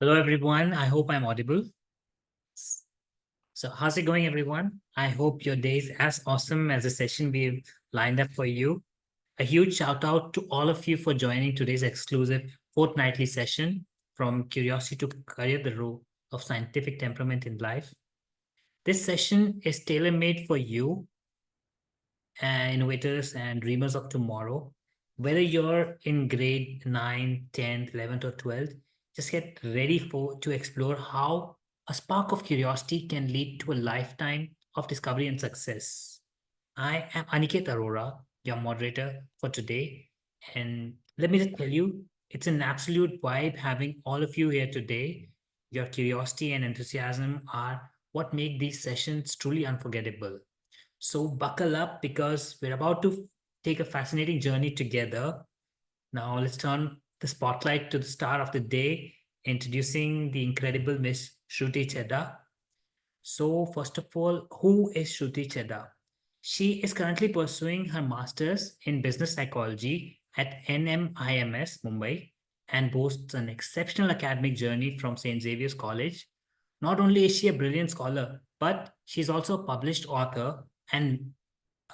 Hello, everyone. I hope I'm audible. So how's it going, everyone? I hope your day is as awesome as the session we've lined up for you. A huge shout out to all of you for joining today's exclusive fortnightly session from Curiosity to Career, the Role of Scientific Temperament in Life. This session is tailor-made for you, innovators and dreamers of tomorrow. Whether you're in grade 9, 10th, 11th, or 12th, just get ready to explore how a spark of curiosity can lead to a lifetime of discovery and success. I am Aniket Arora, your moderator for today. And let me just tell you, it's an absolute vibe having all of you here today. Your curiosity and enthusiasm are what make these sessions truly unforgettable. So buckle up because we're about to take a fascinating journey together. Now let's turn the spotlight to the star of the day, introducing the incredible Miss Shruti Chedda. So first of all, who is Shruti Chedda? She is currently pursuing her master's in business psychology at NMIMS Mumbai and boasts an exceptional academic journey from St. Xavier's College. Not only is she a brilliant scholar, but she's also a published author and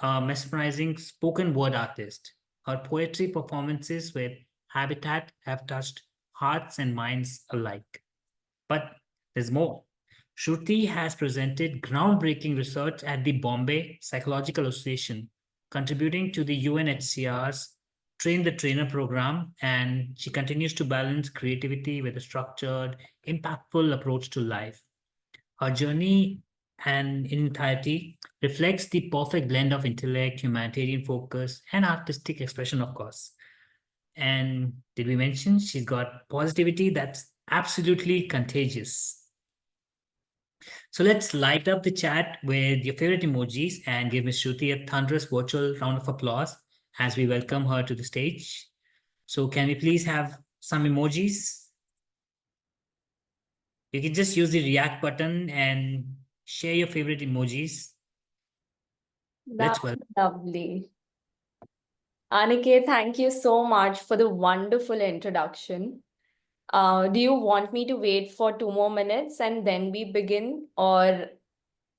a mesmerizing spoken word artist. Her poetry performances with Habitat have touched hearts and minds alike. But there's more. Shruti has presented groundbreaking research at the Bombay Psychological Association, contributing to the UNHCR's Train the Trainer program, and she continues to balance creativity with a structured, impactful approach to life. Her journey and in entirety reflects the perfect blend of intellect, humanitarian focus, and artistic expression, of course. And did we mention she's got positivity that's absolutely contagious? So let's light up the chat with your favorite emojis and give Ms. Shruti a thunderous virtual round of applause as we welcome her to the stage. So can we please have some emojis? You can just use the react button and share your favorite emojis. That's Let's welcome. lovely. Aniket, thank you so much for the wonderful introduction. Do you want me to wait for 2 more minutes and then we begin? Or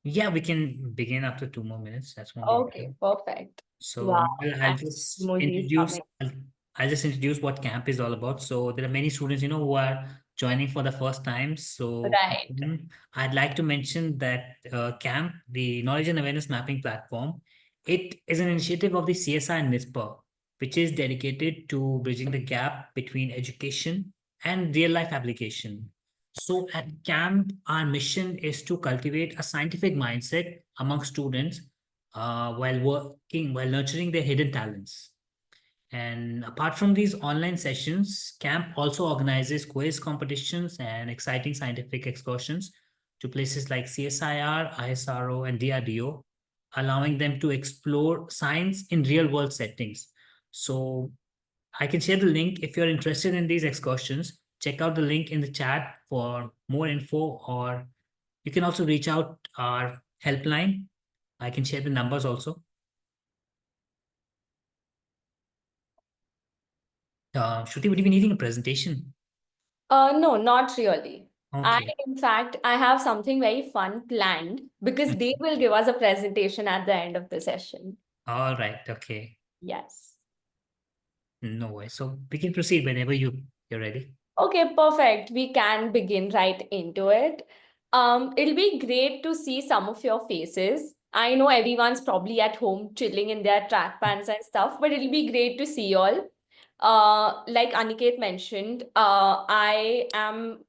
Yeah, we can begin after 2 more minutes. That's won't be an okay, issue. perfect. So Wow, I'll and just emojis introduce coming. I'll just introduce what camp is all about. So there are many students, who are joining for the first time. So for Right. them, I'd like to mention that camp, the Knowledge and Awareness Mapping Platform, it is an initiative of the CSI and NISPA, which is dedicated to bridging the gap between education and real life application. So at camp, our mission is to cultivate a scientific mindset among students while nurturing their hidden talents. And apart from these online sessions, camp also organizes quiz competitions and exciting scientific excursions to places like CSIR, ISRO, and DRDO, allowing them to explore science in real world settings. So I can share the link if you're interested in these excursions. Check out the link in the chat for more info, or you can also reach out our helpline. I can share the numbers also. Shruti, would you be needing a presentation? No, not really. Okay. In fact, I have something very fun planned because they will give us a presentation at the end of the session. All right. Okay. Yes. No way. So we can proceed whenever you're ready. Okay, perfect. We can begin right into it. It'll be great to see some of your faces. I know everyone's probably at home chilling in their track pants and stuff, but it'll be great to see you all. Like Aniket mentioned, I am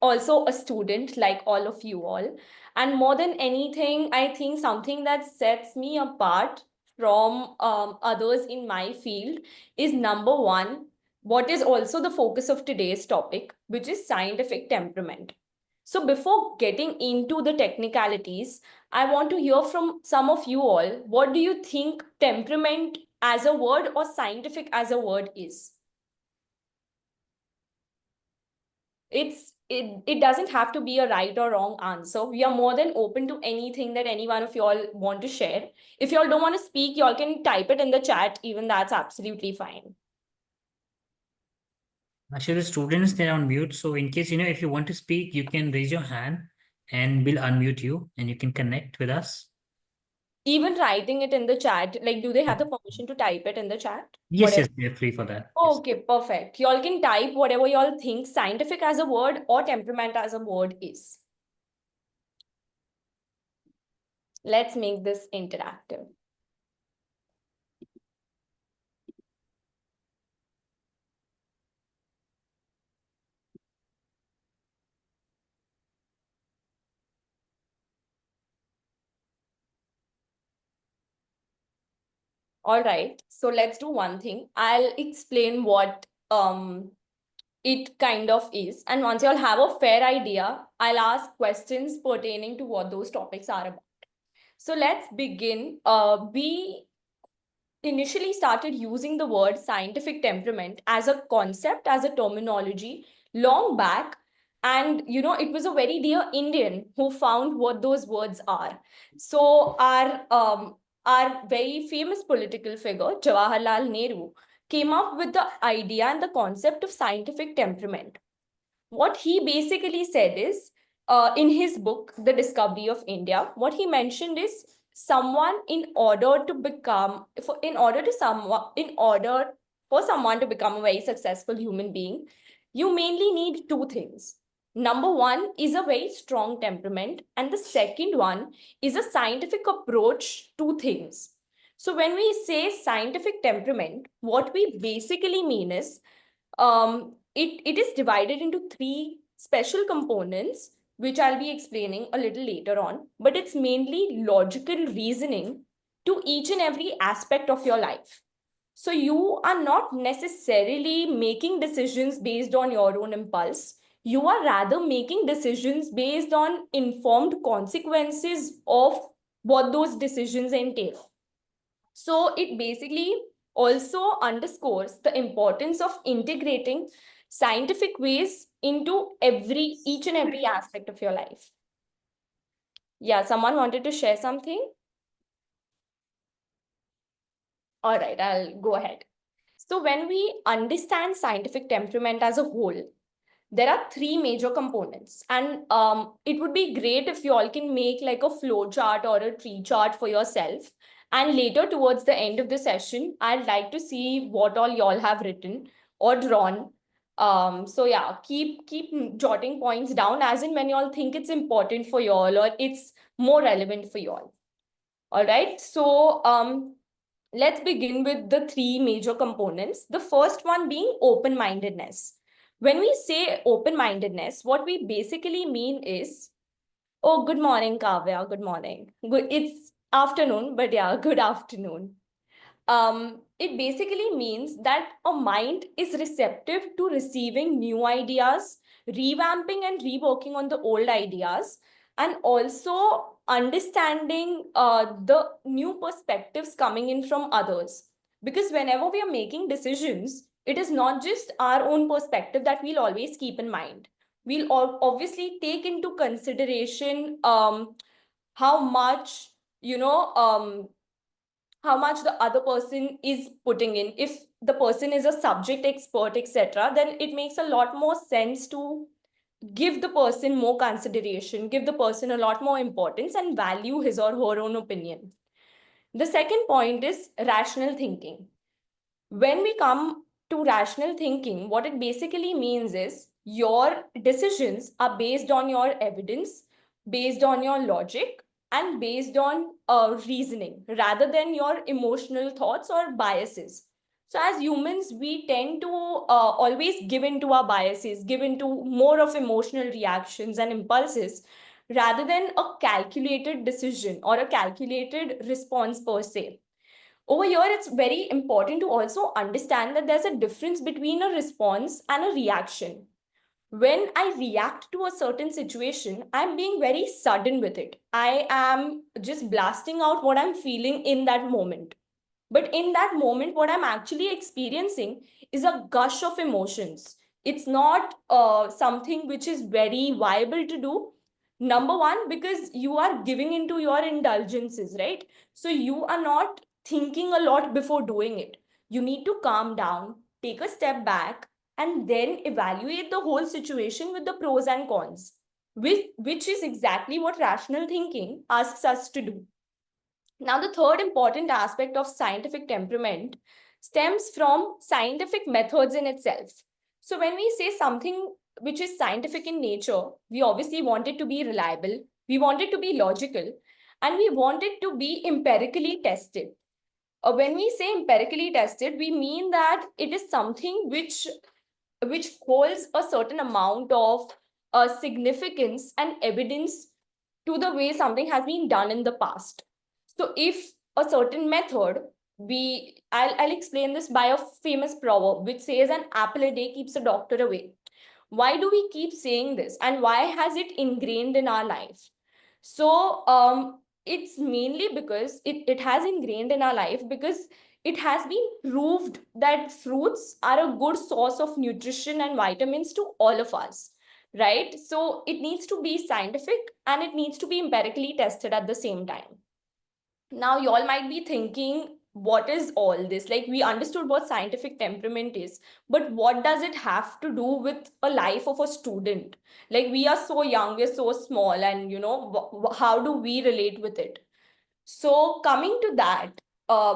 also a student like all of you all. And more than anything, I think something that sets me apart from others in my field is number one, what is also the focus of today's topic, which is scientific temperament. So, before getting into the technicalities, I want to hear from some of you all. What do you think temperament as a word or scientific as a word is? It doesn't have to be a right or wrong answer. We are more than open to anything that any one of you all want to share. If you all don't want to speak, you all can type it in the chat. Even that's absolutely fine. Actually, the students, they're on mute. So in case, if you want to speak, you can raise your hand and we'll unmute you and you can connect with us. Even writing it in the chat, like, do they have the permission to type it in the chat? Yes, Whatever. yes, they're free for that. Yes. Okay, perfect. Y'all can type whatever y'all think scientific as a word or temperament as a word is. Let's make this interactive. All right, so let's do one thing. I'll explain what it kind of is. And once y'all have a fair idea, I'll ask questions pertaining to what those topics are about. So let's begin. We initially started using the word scientific temperament as a concept, as a terminology long back. And it was a very dear Indian who found what those words are. So our very famous political figure, Jawaharlal Nehru, came up with the idea and the concept of scientific temperament. What he basically said is, in his book, The Discovery of India, what he mentioned is someone in order to become, in order for someone to become a very successful human being, you mainly need two things. Number one is a very strong temperament, and the second one is a scientific approach to things. So when we say scientific temperament, what we basically mean is it is divided into three special components, which I'll be explaining a little later on, but it's mainly logical reasoning to each and every aspect of your life. So you are not necessarily making decisions based on your own impulse. You are rather making decisions based on informed consequences of what those decisions entail. So it basically also underscores the importance of integrating scientific ways into each and every aspect of your life. Yeah, someone wanted to share something? All right, I'll go ahead. So when we understand scientific temperament as a whole, there are three major components, and it would be great if you all can make like a flow chart or a tree chart for yourself. And later towards the end of the session, I'd like to see what all y'all have written or drawn. So yeah, keep jotting points down as in when y'all think it's important for y'all or it's more relevant for y'all. All right, so let's begin with the three major components. The first one being open-mindedness. When we say open-mindedness, what we basically mean is, oh, good morning, Kavya, good morning. Good, it's afternoon, but yeah, good afternoon. It basically means that a mind is receptive to receiving new ideas, revamping and reworking on the old ideas, and also understanding the new perspectives coming in from others. Because whenever we are making decisions, it is not just our own perspective that we'll always keep in mind. We'll obviously take into consideration how much, you know, how much the other person is putting in. If the person is a subject expert, etc., then it makes a lot more sense to give the person more consideration, give the person a lot more importance, and value his or her own opinion. The second point is rational thinking. When we come to rational thinking, what it basically means is your decisions are based on your evidence, based on your logic, and based on reasoning rather than your emotional thoughts or biases. So, as humans, we tend to always give in to our biases, give into more of emotional reactions and impulses rather than a calculated decision or a calculated response per se. Over here, it's very important to also understand that there's a difference between a response and a reaction. When I react to a certain situation, I'm being very sudden with it. I am just blasting out what I'm feeling in that moment. But in that moment, what I'm actually experiencing is a gush of emotions. It's not something which is very viable to do. Number one, because you are giving into your indulgences, right? So you are not thinking a lot before doing it. You need to calm down, take a step back, and then evaluate the whole situation with the pros and cons, which is exactly what rational thinking asks us to do. Now, the third important aspect of scientific temperament stems from scientific methods in itself. So, when we say something which is scientific in nature, we obviously want it to be reliable, we want it to be logical, and we want it to be empirically tested. When we say empirically tested, we mean that it is something which holds a certain amount of significance and evidence to the way something has been done in the past. So if a certain method, I'll explain this by a famous proverb which says an apple a day keeps a doctor away. Why do we keep saying this, and why has it ingrained in our life? So it's mainly because it has ingrained in our life because it has been proved that fruits are a good source of nutrition and vitamins to all of us, right? So it needs to be scientific and it needs to be empirically tested at the same time. Now, you all might be thinking, what is all this? Like, we understood what scientific temperament is, but what does it have to do with a life of a student? Like, we are so young, we're so small, and how do we relate with it? So, coming to that,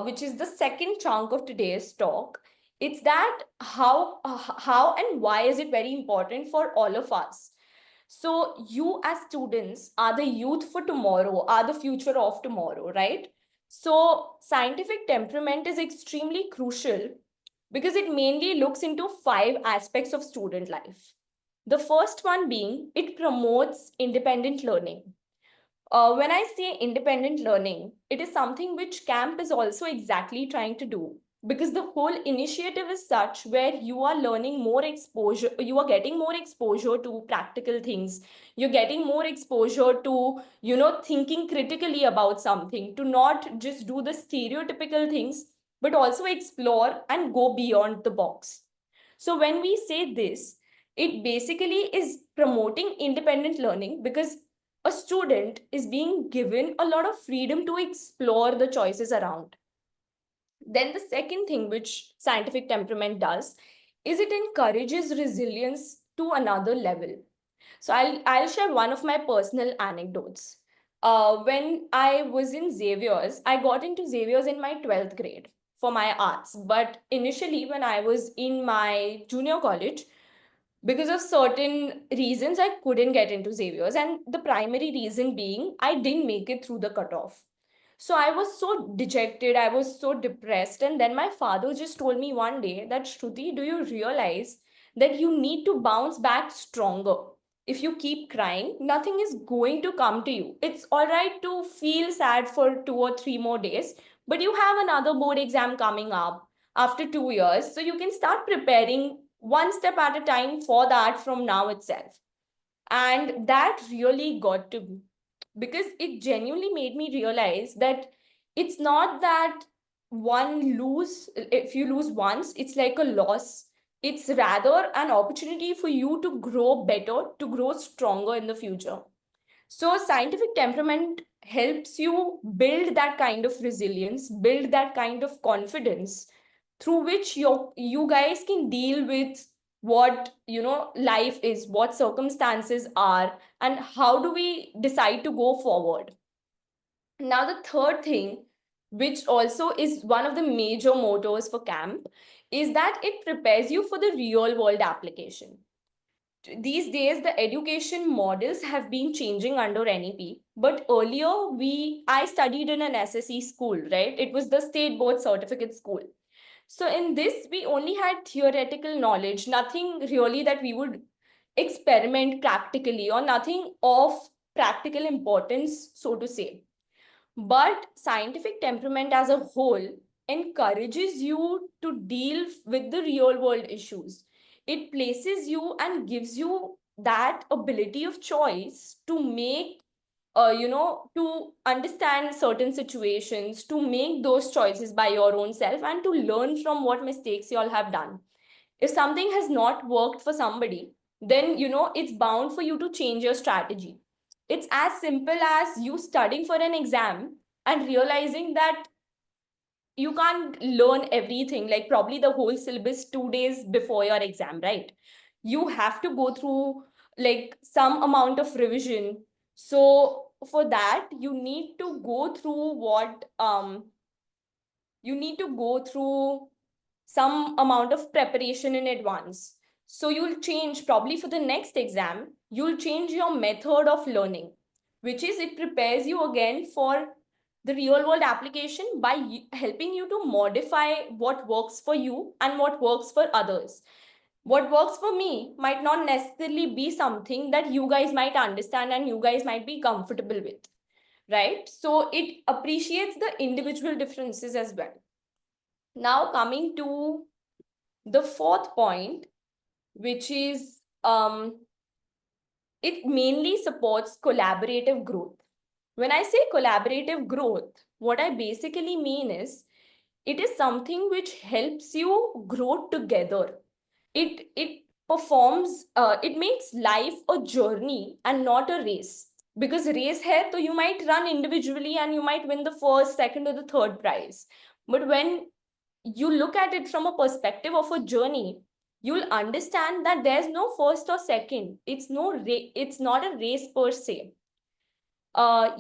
which is the second chunk of today's talk, it's that how and why is it very important for all of us? So, you as students are the youth for tomorrow, are the future of tomorrow, right? So, scientific temperament is extremely crucial because it mainly looks into 5 aspects of student life. The first one being it promotes independent learning. When I say independent learning, it is something which CAMP is also exactly trying to do, because the whole initiative is such where you are learning more exposure, you are getting more exposure to practical things, you're getting more exposure to, thinking critically about something, to not just do the stereotypical things, but also explore and go beyond the box. So when we say this, it basically is promoting independent learning because a student is being given a lot of freedom to explore the choices around. Then the second thing which scientific temperament does is it encourages resilience to another level. So I'll share one of my personal anecdotes. When I was in Xavier's, I got into Xavier's in my 12th grade for my arts. But initially, when I was in my junior college, because of certain reasons, I couldn't get into Xavier's. And the primary reason being, I didn't make it through the cutoff. So I was so dejected, I was so depressed. And then my father just told me one day that, Shruti, do you realize that you need to bounce back stronger? If you keep crying, nothing is going to come to you. It's all right to feel sad for 2 or 3 more days, but you have another board exam coming up after 2 years. So you can start preparing one step at a time for that from now itself. And that really got to me because it genuinely made me realize that it's not that if you lose once, it's like a loss. It's rather an opportunity for you to grow better, to grow stronger in the future. So, scientific temperament helps you build that kind of resilience, build that kind of confidence through which you guys can deal with what life is, what circumstances are, and how do we decide to go forward. Now, the third thing, which also is one of the major motors for camp, is that it prepares you for the real world application. These days the education models have been changing under NEP, but earlier I studied in an SSE school, right? It was the state board certificate school. So in this we only had theoretical knowledge, nothing really that we would experiment practically, or nothing of practical importance, so to say. But scientific temperament as a whole encourages you to deal with the real world issues. It places you and gives you that ability of choice to make, to understand certain situations, to make those choices by your own self, and to learn from what mistakes you all have done. If something has not worked for somebody, then it's bound for you to change your strategy. It's as simple as you studying for an exam and realizing that you can't learn everything, like probably the whole syllabus 2 days before your exam, right? You have to go through like some amount of revision. So for that, you need to go through you need to go through some amount of preparation in advance. So you'll change probably for the next exam, you'll change your method of learning, which is it prepares you again for the real world application by helping you to modify what works for you and what works for others. What works for me might not necessarily be something that you guys might understand and you guys might be comfortable with, right? So it appreciates the individual differences as well. Now coming to the fourth point, which is it mainly supports collaborative growth. When I say collaborative growth, what I basically mean is it is something which helps you grow together. It performs, it makes life a journey and not a race. Because race hai, so you might run individually and you might win the first, second, or the third prize. But when you look at it from a perspective of a journey, you'll understand that there's no first or second. It's not a race per se.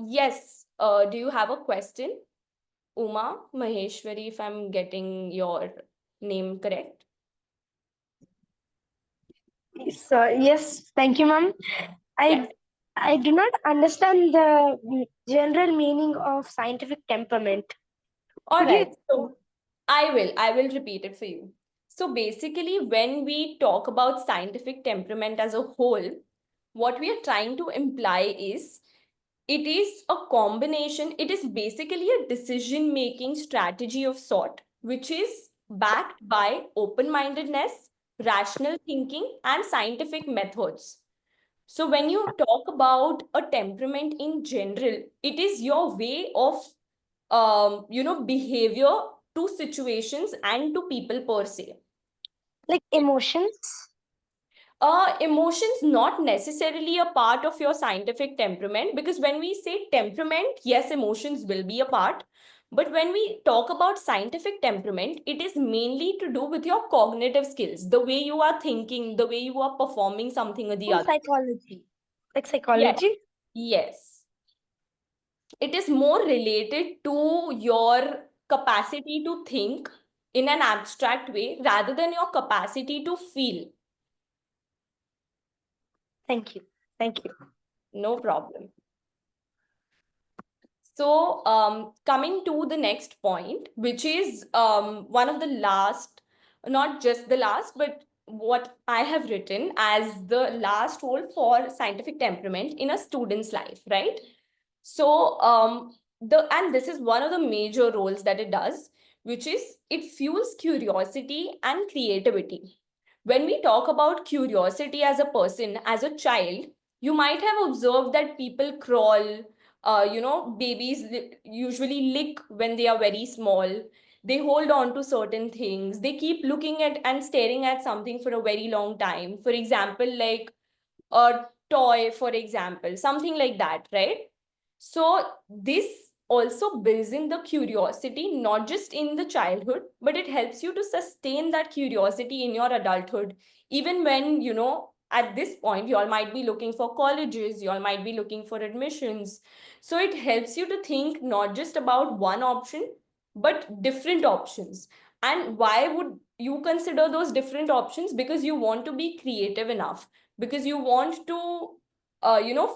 Yes. Do you have a question? Uma Maheshwari, if I'm getting your name correct. So yes, thank you, ma'am. Yes. I do not understand the general meaning of scientific temperament. All Could you right. So I will repeat it for you. So basically, when we talk about scientific temperament as a whole, what we are trying to imply is it is a combination, it is basically a decision-making strategy of sort, which is backed by open-mindedness, rational thinking, and scientific methods. So when you talk about a temperament in general, it is your way of behavior to situations and to people per se. like emotions? Emotions not necessarily a part of your scientific temperament, because when we say temperament, yes, emotions will be a part. But when we talk about scientific temperament, it is mainly to do with your cognitive skills, the way you are thinking, the way you are performing something or the other. Psychology. Like Yes. psychology? Yes. It is more related to your capacity to think in an abstract way rather than your capacity to feel. Thank you. Thank you. No problem. So coming to the next point, which is one of the last, not just the last, but what I have written as the last role for scientific temperament in a student's life, right? So and this is one of the major roles that it does, which is it fuels curiosity and creativity. When we talk about curiosity as a person, as a child, you might have observed that people crawl, babies usually lick when they are very small. They hold on to certain things. They keep looking at and staring at something for a very long time. For example, like a toy, for example, something like that, right? So this also builds in the curiosity, not just in the childhood, but it helps you to sustain that curiosity in your adulthood. Even when, at this point, you all might be looking for colleges, you all might be looking for admissions. So it helps you to think not just about one option, but different options. And why would you consider those different options? Because you want to be creative enough, because you want to,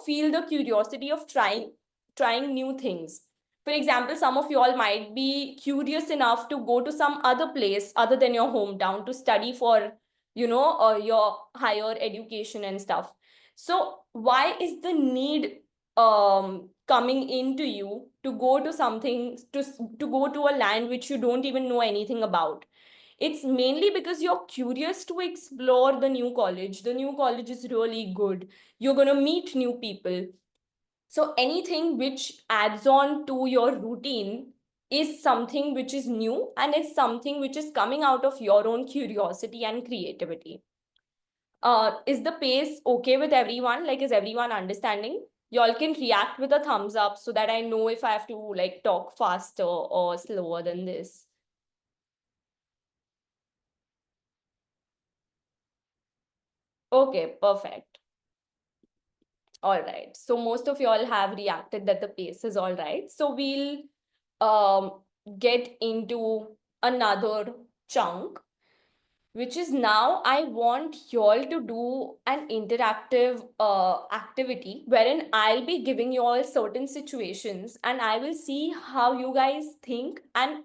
feel the curiosity of trying new things. For example, some of you all might be curious enough to go to some other place other than your hometown to study for, your higher education and stuff. So why is the need coming into you to go to something, to go to a land which you don't even know anything about? It's mainly because you're curious to explore the new college. The new college is really good. You're going to meet new people. So anything which adds on to your routine is something which is new, and it's something which is coming out of your own curiosity and creativity. Is the pace okay with everyone? Like, is everyone understanding? Y'all can react with a thumbs up so that I know if I have to like talk faster or slower than this. Okay, perfect. All right. So most of y'all have reacted that the pace is all right. So we'll get into another chunk, which is now I want y'all to do an interactive activity wherein I'll be giving y'all certain situations and I will see how you guys think and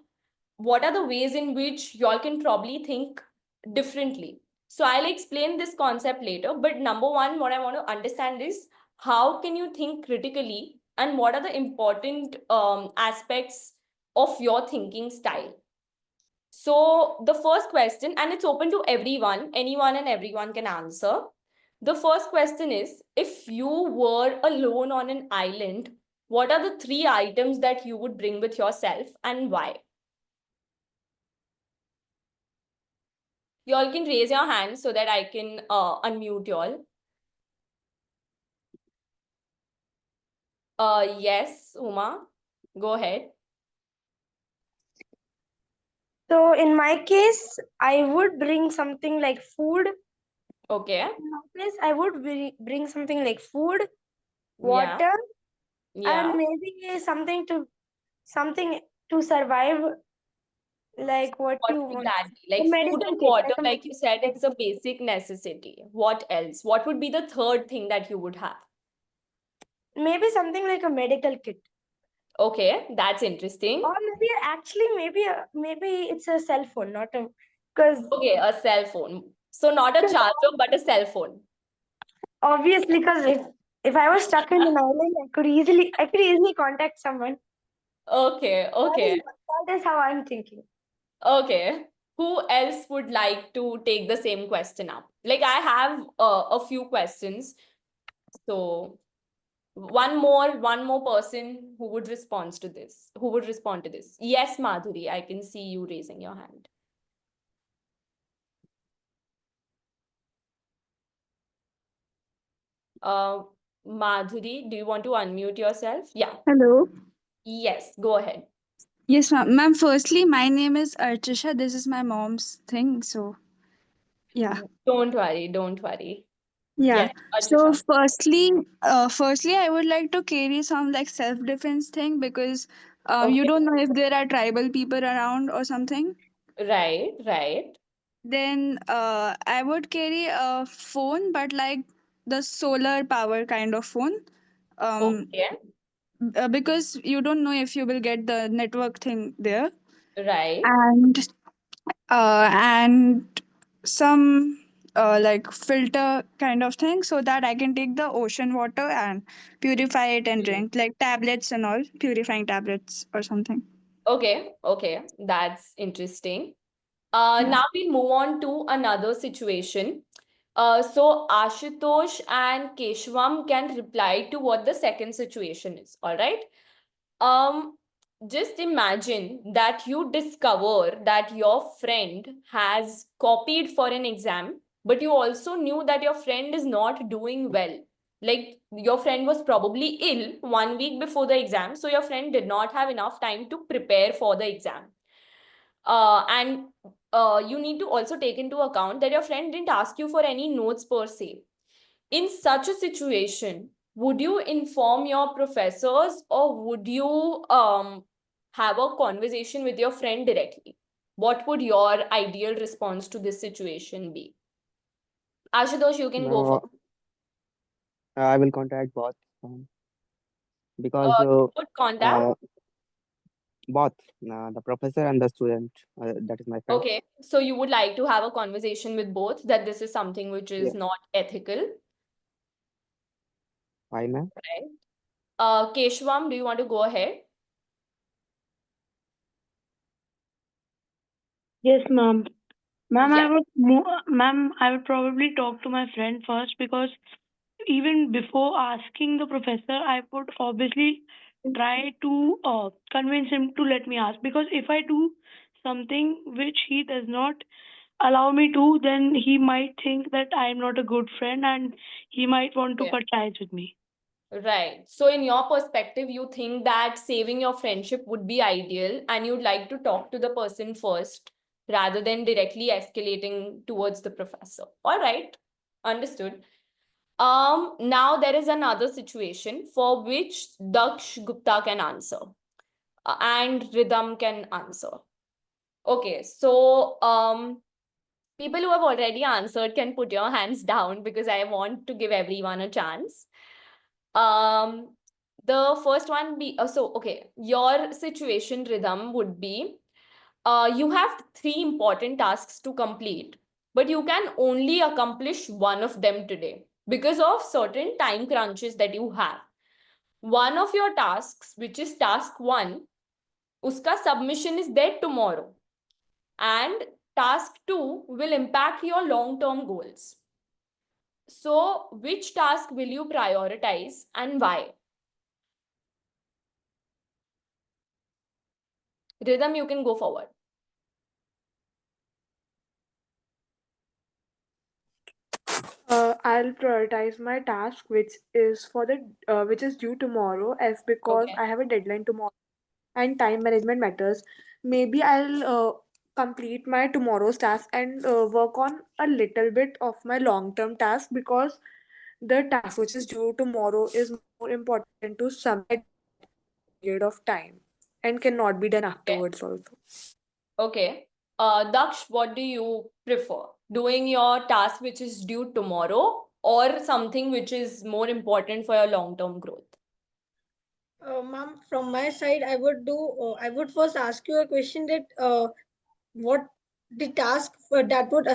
what are the ways in which y'all can probably think differently. So I'll explain this concept later, but number one, what I want to understand is how can you think critically and what are the important aspects of your thinking style. So the first question, and it's open to everyone, anyone and everyone can answer. The first question is, if you were alone on an island, what are the 3 items that you would bring with yourself and why? Y'all can raise your hands so that I can unmute y'all. Yes, Uma, go ahead. So in my case, I would bring something like food. Okay. In my case, I would bring something like food, Yeah. water, Yeah. and maybe something to survive, like what What you would want. that be? A Like food medicine and kit, water, like a like you medicine said, kit. it's a basic necessity. What else? What would be the third thing that you would have? Maybe something like a medical kit. Okay, that's interesting. Or maybe actually maybe it's a cell phone, not a because Okay, a cell phone. So not a charger, but a cell phone. obviously because if I was stuck in an island, I could easily contact someone. Okay, okay, That is how I'm thinking. okay. Who else would like to take the same question up? Like I have a few questions. So one more person who would respond to this. Who would respond to this? Yes, Madhuri, I can see you raising your hand. Uh, Madhuri, do you want to unmute yourself? Yeah. Hello. Yes, go ahead. Yes, ma'am. Ma'am, firstly, my name is Archisha. This is my mom's thing. So, yeah. Don't worry, don't worry. Yeah. Yes, So, Archisha. firstly, I would like to carry some like self-defense thing because you Okay. don't know if there are tribal people around or something. Right, right. Then I would carry a phone, but like the solar power kind of phone. Um, Okay. because you don't know if you will get the network thing there. Right. And some like filter kind of thing so that I can take the ocean water and purify it and Hmm. drink like tablets and all, purifying tablets or something. Okay, okay. That's interesting. Yeah. Now we move on to another situation. So Ashutosh and Keshwam can reply to what the second situation is. All right. Um, just imagine that you discover that your friend has copied for an exam, but you also knew that your friend is not doing well. Like your friend was probably ill 1 week before the exam, so your friend did not have enough time to prepare for the exam. And you need to also take into account that your friend didn't ask you for any notes per se. In such a situation, would you inform your professors or would you have a conversation with your friend directly? What would your ideal response to this situation be? Ashutosh, you can go Now, first. I will contact both because You would contact. uh, both the professor and the student, that is my friend. Okay, so you would like to have a conversation with both that this is something which is Yes, not ethical, why, ma'am? right? Keshwam, do you want to go ahead? Yes, ma'am. Yeah. Ma'am, I would probably talk to my friend first because even before asking the professor, I would obviously try to convince him to let me ask. Because if I do something which he does not allow me to, then he might think that I am not a good friend and he might want to Okay. cut ties with me. Right. So, in your perspective, you think that saving your friendship would be ideal and you'd like to talk to the person first rather than directly escalating towards the professor. All right. Understood. Now there is another situation for which Daksh Gupta can answer and Rhythm can answer. Okay, so people who have already answered can put your hands down because I want to give everyone a chance. The first one okay, your situation, Rhythm, would be you have 3 important tasks to complete, but you can only accomplish one of them today because of certain time crunches that you have. One of your tasks, which is task 1, uska submission is there tomorrow, and task 2 will impact your long-term goals. So, which task will you prioritize and why? Rhythm, you can go forward. I'll prioritize my task, which is which is due tomorrow, as because Okay. I have a deadline tomorrow and time management matters. Maybe I'll complete my tomorrow's task and work on a little bit of my long-term task, because the task which is due tomorrow is more important to submit period of time and cannot be done Okay. afterwards also. Okay. Daksh, what do you prefer? Doing your task which is due tomorrow or something which is more important for your long-term growth? Ma'am, from my side, I would first ask you a question that what the task that would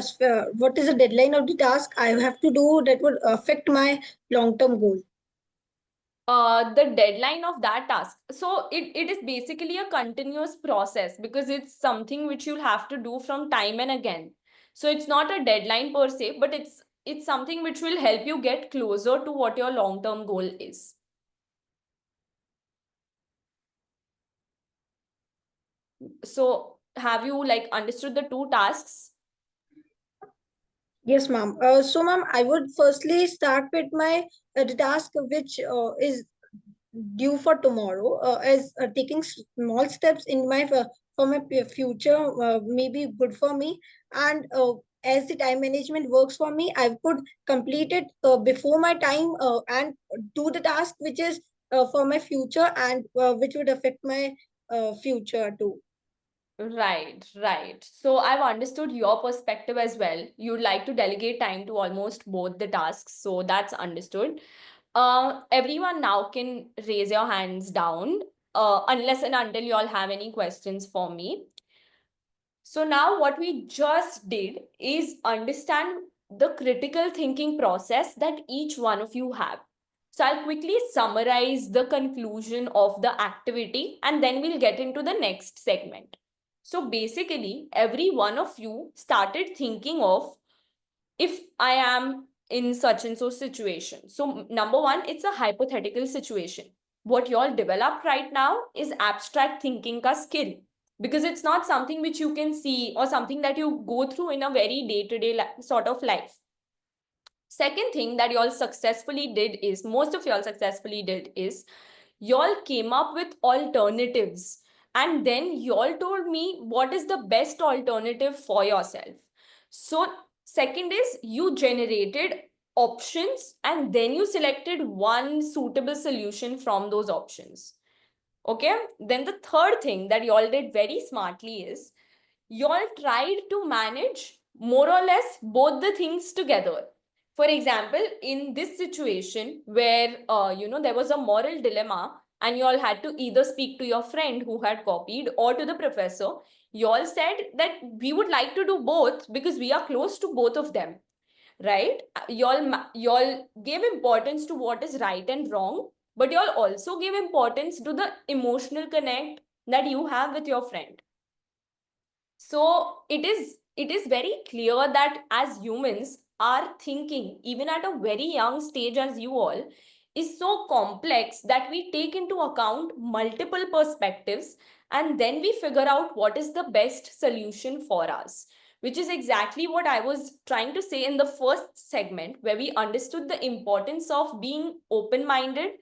what is the deadline of the task I have to do that would affect my long-term goal? The deadline of that task. So it is basically a continuous process because it's something which you'll have to do from time and again. So it's not a deadline per se, but it's something which will help you get closer to what your long-term goal is. So have you like understood the 2 tasks? Yes, ma'am. So, ma'am, I would firstly start with my the task which is due for tomorrow, as taking small steps in my for my future may be good for me, and as the time management works for me, I could complete it before my time and do the task which is for my future and which would affect my future too. Right, right. So I've understood your perspective as well. You'd like to delegate time to almost both the tasks, so that's understood. Everyone now can raise your hands down, unless and until you all have any questions for me. So now what we just did is understand the critical thinking process that each one of you have. So I'll quickly summarize the conclusion of the activity and then we'll get into the next segment. So basically, every one of you started thinking of if I am in such and so situation. So number 1, it's a hypothetical situation. What you all developed right now is abstract thinking ka skill, because it's not something which you can see or something that you go through in a very day-to-day sort of life. Second thing that y'all successfully did is, most of y'all successfully did is, y'all came up with alternatives and then y'all told me what is the best alternative for yourself. So second is you generated options and then you selected one suitable solution from those options. Okay, then the third thing that y'all did very smartly is y'all tried to manage more or less both the things together. For example, in this situation where there was a moral dilemma and you all had to either speak to your friend who had copied or to the professor, you all said that we would like to do both because we are close to both of them, right? You all gave importance to what is right and wrong, but you all also gave importance to the emotional connect that you have with your friend. So it is very clear that as humans, our thinking, even at a very young stage as you all, is so complex that we take into account multiple perspectives and then we figure out what is the best solution for us, which is exactly what I was trying to say in the first segment, where we understood the importance of being open-minded,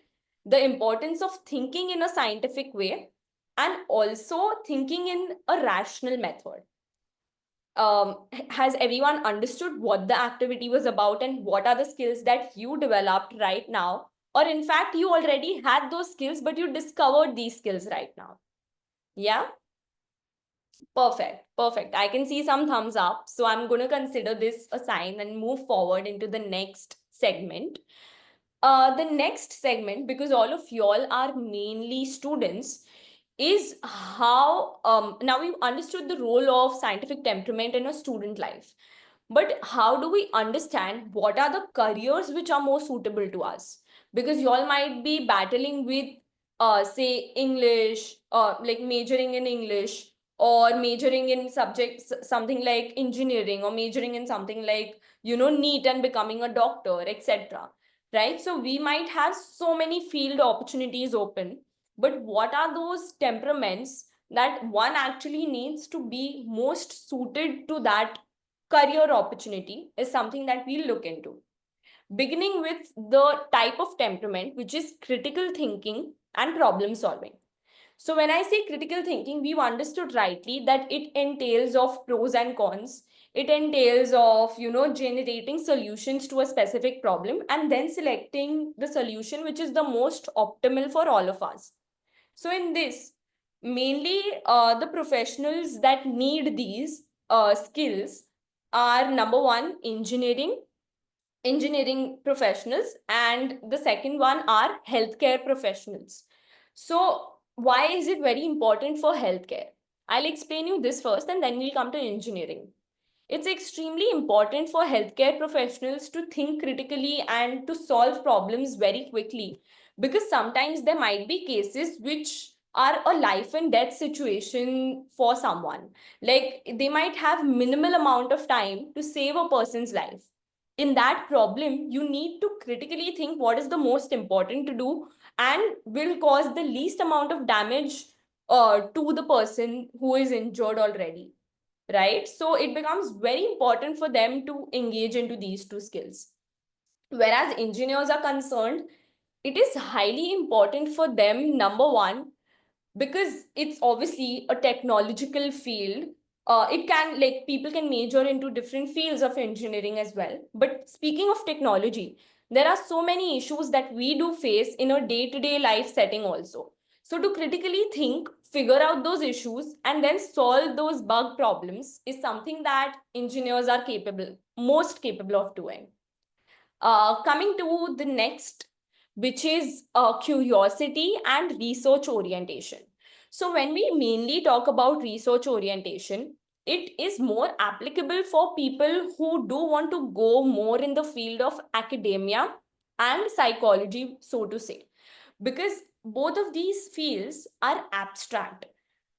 the importance of thinking in a scientific way, and also thinking in a rational method. has everyone understood what the activity was about and what are the skills that you developed right now? Or in fact, you already had those skills, but you discovered these skills right now. Yeah? Perfect. Perfect. I can see some thumbs up. So I'm going to consider this a sign and move forward into the next segment. The next segment, because all of y'all are mainly students, is how now we've understood the role of scientific temperament in a student life. But how do we understand what are the careers which are more suitable to us? Because y'all might be battling with, say, English, like majoring in English, or majoring in subjects, something like engineering, or majoring in something like, NEET and becoming a doctor, etc. Right? So we might have so many field opportunities open, but what are those temperaments that one actually needs to be most suited to that career opportunity is something that we'll look into. Beginning with the type of temperament, which is critical thinking and problem solving. So when I say critical thinking, we've understood rightly that it entails of pros and cons. It entails of, generating solutions to a specific problem and then selecting the solution which is the most optimal for all of us. So in this, mainly the professionals that need these skills are number one, engineering professionals, and the second one are healthcare professionals. So why is it very important for healthcare? I'll explain you this first and then we'll come to engineering. It's extremely important for healthcare professionals to think critically and to solve problems very quickly, because sometimes there might be cases which are a life and death situation for someone. Like they might have minimal amount of time to save a person's life. In that problem, you need to critically think what is the most important to do and will cause the least amount of damage to the person who is injured already, right? So it becomes very important for them to engage into these two skills. Whereas engineers are concerned, it is highly important for them, number one, because it's obviously a technological field. It can, like, people can major into different fields of engineering as well. But speaking of technology, there are so many issues that we do face in a day-to-day life setting also. So to critically think, figure out those issues, and then solve those bug problems is something that engineers are most capable of doing. Coming to the next, which is curiosity and research orientation. So when we mainly talk about research orientation, it is more applicable for people who do want to go more in the field of academia and psychology, so to say, because both of these fields are abstract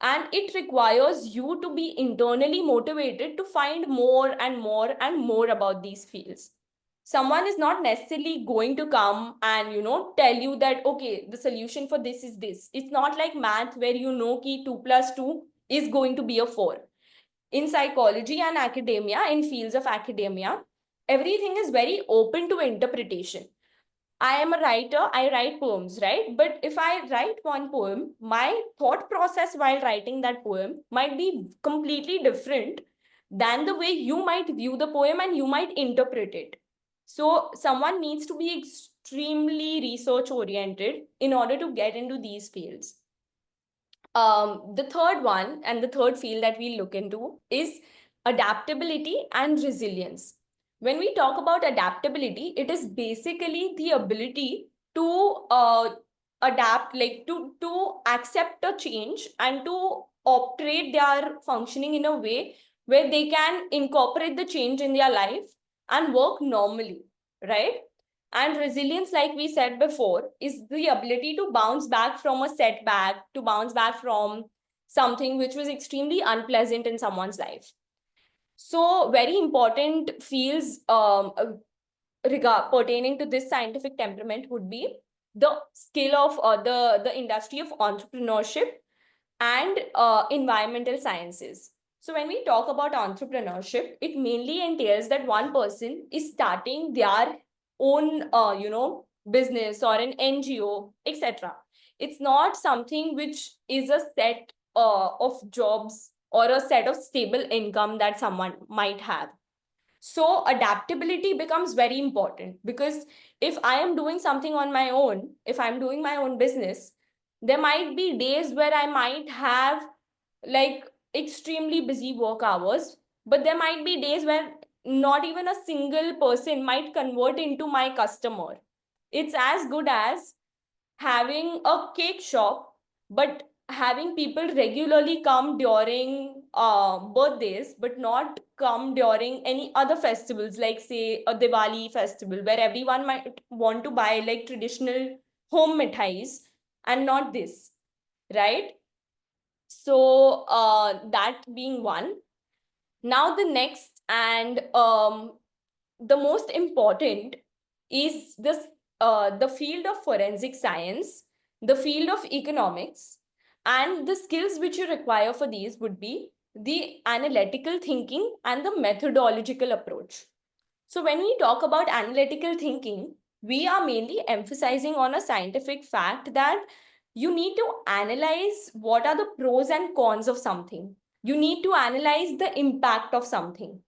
and it requires you to be internally motivated to find more and more and more about these fields. Someone is not necessarily going to come and tell you that okay, the solution for this is this. It's not like math where ki 2 plus 2 is going to be a 4. In psychology and academia, in fields of academia, everything is very open to interpretation. I am a writer, I write poems, right? But if I write one poem, my thought process while writing that poem might be completely different than the way you might view the poem and you might interpret it. So someone needs to be extremely research oriented in order to get into these fields. The third one and the third field that we look into is adaptability and resilience. When we talk about adaptability, it is basically the ability to adapt, like to accept a change and to operate their functioning in a way where they can incorporate the change in their life and work normally, right? And resilience, like we said before, is the ability to bounce back from a setback, to bounce back from something which was extremely unpleasant in someone's life. So very important fields pertaining to this scientific temperament would be the skill of the industry of entrepreneurship and environmental sciences. So when we talk about entrepreneurship, it mainly entails that one person is starting their own, business or an NGO, etc. It's not something which is a set of jobs or a set of stable income that someone might have. So adaptability becomes very important, because if I am doing something on my own, if I'm doing my own business, there might be days where I might have like extremely busy work hours, but there might be days where not even a single person might convert into my customer. It's as good as having a cake shop, but having people regularly come during birthdays, but not come during any other festivals, like say a Diwali festival, where everyone might want to buy like traditional home mithais and not this, right? So that being one. Now the next and the most important is this the field of forensic science, the field of economics, and the skills which you require for these would be the analytical thinking and the methodological approach. So when we talk about analytical thinking, we are mainly emphasizing on a scientific fact that you need to analyze what are the pros and cons of something. You need to analyze the impact of something.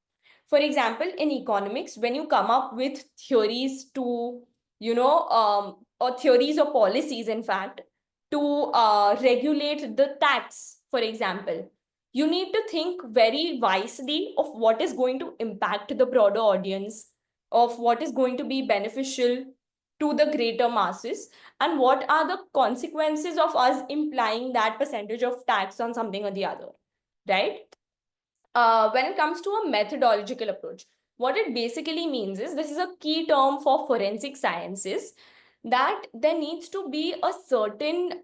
For example, in economics, when you come up with theories to, or theories or policies, in fact, to regulate the tax, for example, you need to think very wisely of what is going to impact the broader audience, of what is going to be beneficial to the greater masses, and what are the consequences of us implying that percentage of tax on something or the other, right? When it comes to a methodological approach, what it basically means is, this is a key term for forensic sciences, that there needs to be a certain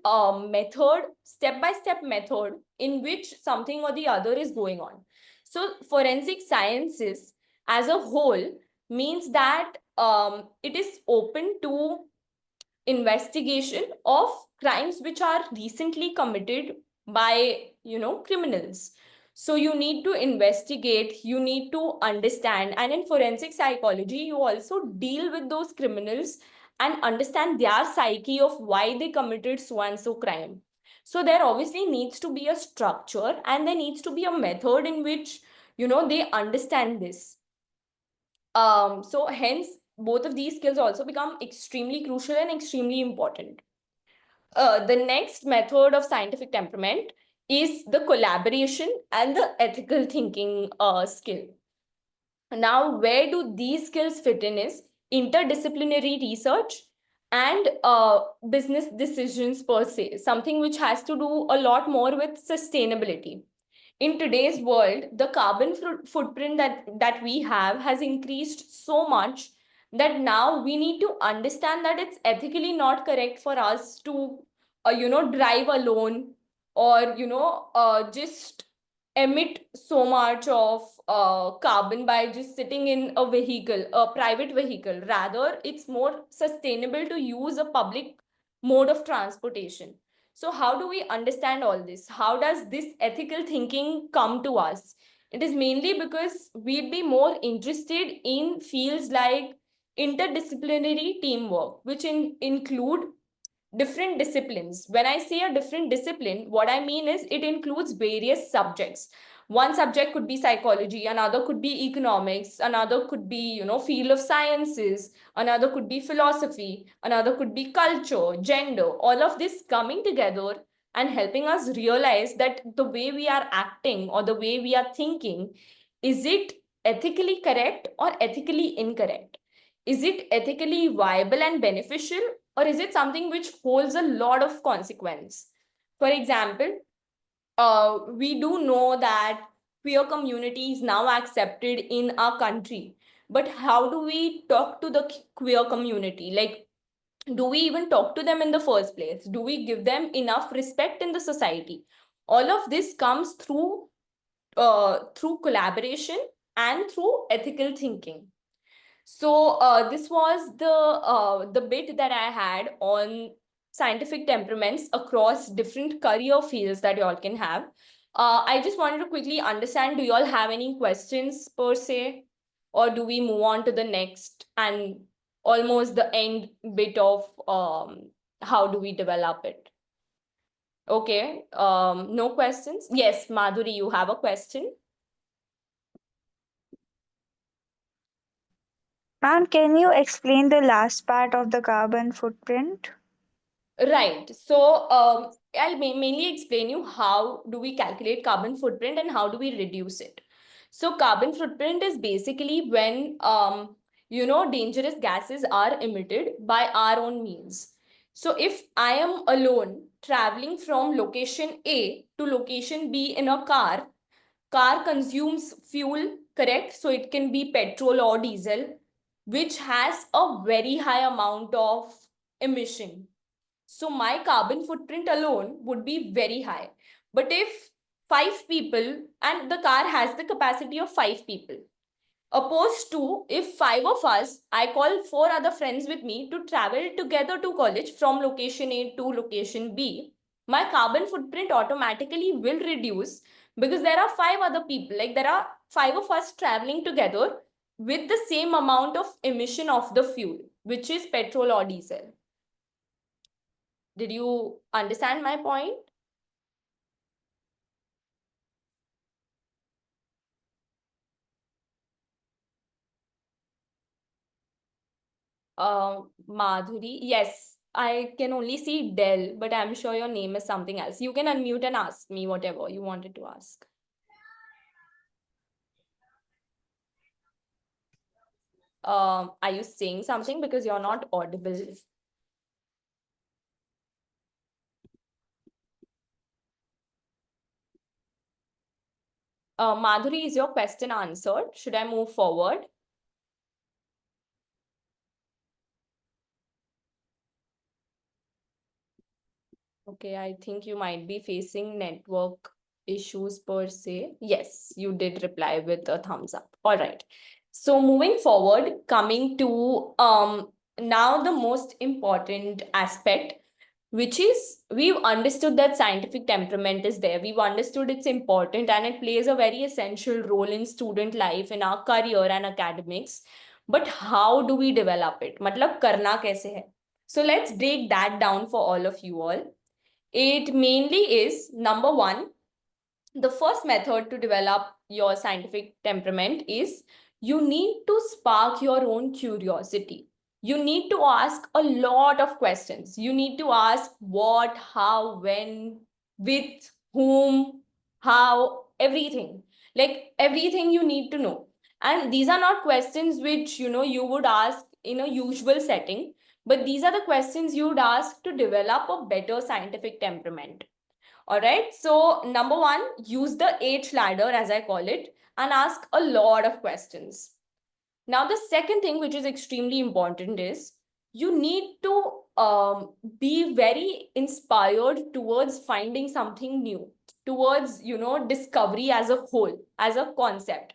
method, step-by-step method in which something or the other is going on. So forensic sciences as a whole means that it is open to investigation of crimes which are recently committed by criminals. So you need to investigate, you need to understand, and in forensic psychology you also deal with those criminals and understand their psyche of why they committed so and so crime. So there obviously needs to be a structure, and there needs to be a method in which they understand this. So hence both of these skills also become extremely crucial and extremely important. The next method of scientific temperament is the collaboration and the ethical thinking skill. Now, where do these skills fit in is interdisciplinary research and business decisions per se, something which has to do a lot more with sustainability. In today's world, the carbon footprint that we have has increased so much that now we need to understand that it's ethically not correct for us to drive alone, or just emit so much of carbon by just sitting in a vehicle, a private vehicle. Rather, it's more sustainable to use a public mode of transportation. So how do we understand all this? How does this ethical thinking come to us? It is mainly because we'd be more interested in fields like interdisciplinary teamwork, which include different disciplines. When I say a different discipline, what I mean is it includes various subjects. One subject could be psychology, another could be economics, another could be, field of sciences, another could be philosophy, another could be culture, gender, all of this coming together and helping us realize that the way we are acting or the way we are thinking, is it ethically correct or ethically incorrect? Is it ethically viable and beneficial, or is it something which holds a lot of consequence? For example, we do know that queer community is now accepted in our country, but how do we talk to the queer community? Like, do we even talk to them in the first place? Do we give them enough respect in the society? All of this comes through collaboration and through ethical thinking. So this was the bit that I had on scientific temperaments across different career fields that you all can have. I just wanted to quickly understand, do you all have any questions per se? Or do we move on to the next and almost the end bit of how do we develop it? Okay, no questions? Yes, Madhuri, you have a question? Ma'am, can you explain the last part of the carbon footprint? Right. So I'll mainly explain you how do we calculate carbon footprint and how do we reduce it. So carbon footprint is basically when dangerous gases are emitted by our own means. So if I am alone traveling from location A to location B in a car consumes fuel, correct? So it can be petrol or diesel, which has a very high amount of emission. So my carbon footprint alone would be very high. But if 5 people, and the car has the capacity of 5 people, opposed to if 5 of us, I call 4 other friends with me to travel together to college from location A to location B, my carbon footprint automatically will reduce because there are 5 other people, like there are 5 of us traveling together with the same amount of emission of the fuel, which is petrol or diesel. Did you understand my point? Madhuri, yes, I can only see Dell, but I'm sure your name is something else. You can unmute and ask me whatever you wanted to ask. Are you saying something because you're not audible? Madhuri, is your question answered? Should I move forward? Okay, I think you might be facing network issues per se. Yes, you did reply with a thumbs up. All right. So moving forward, coming to now the most important aspect, which is we've understood that scientific temperament is there. We've understood it's important and it plays a very essential role in student life, in our career and academics. But how do we develop it? मतलब करना कैसे है? So let's break that down for all of you all. It mainly is number one, the first method to develop your scientific temperament is you need to spark your own curiosity. You need to ask a lot of questions. You need to ask what, how, when, with, whom, how, everything. Like everything you need to know. And these are not questions which you would ask in a usual setting, but these are the questions you would ask to develop a better scientific temperament. All right. So number one, use the H ladder, as I call it, and ask a lot of questions. Now, the second thing, which is extremely important, is you need to be very inspired towards finding something new, towards, discovery as a whole, as a concept.